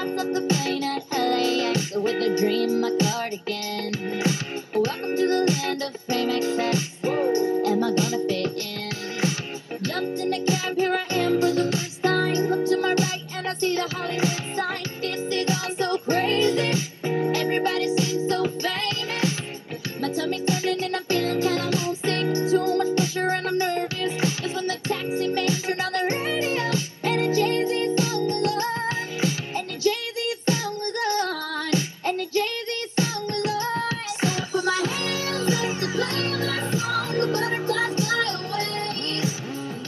hops off the plane at LAX with a dream, my cardigan. Welcome to the land of fame excess. Am I gonna fit in? Jumped in the cab, here I am for the first time. Look to my right and I see the Hollywood sign. This is all so crazy. Everybody seems so famous. My tummy's turning and I'm feeling kinda homesick. Too much pressure and I'm nervous. That's when the taxi man turned on the radio and a Jay-Z song was on. And the Jay-Z song was on. And the Jay-Z song was on. So I put my hands up to play my song. The butterflies fly away.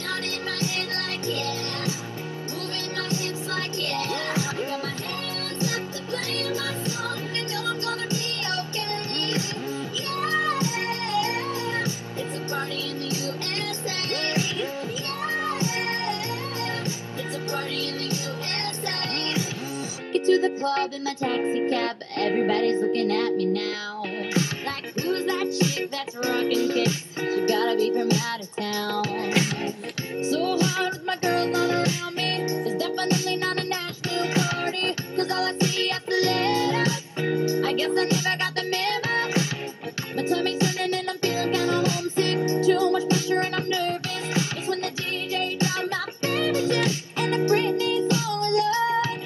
Nodding my head like yeah. Moving my hips like yeah. I got my hands up to play my song. I know I'm gonna be okay. Yeah. It's a party in the USA. Yeah. It's a party in the USA. Get to the club in my taxi cab. Everybody's looking at me now. Like, who's that chick that's rocking kicks? She gotta be from out of town. So hard with my girls not around me. It's definitely not a Nashville party. Cause all I see is the letters. I guess I never got the memo. My tummy's turning and I'm feeling kinda homesick. Too much pressure and I'm nervous. It's when the DJ dropped my favorite tune. And the Britney song was on.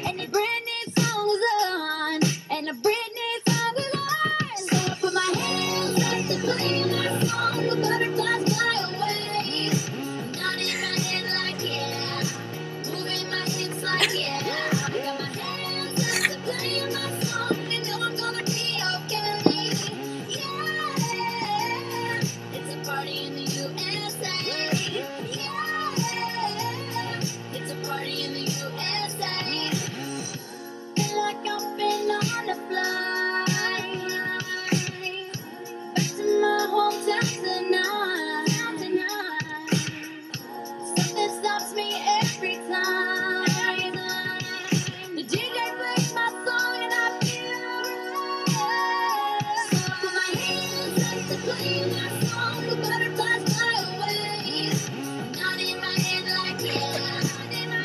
And the Britney song was on. And the Britney song was on. So I put my hands up to play my song. The butterflies fly away. Nodding my head like yeah. Moving my hips like yeah. I got my hands up to play my song. I know I'm gonna be okay. Yeah. It's a party in the USA. Yeah. It's a party in the USA. Feel like I've been on a flight back to my hometown tonight. Something stops me every time. The DJ plays my song and I feel right. So I put my hands up to play my song. The butterflies fly away. Nodding my head like yeah. Moving my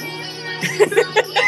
hips like yeah.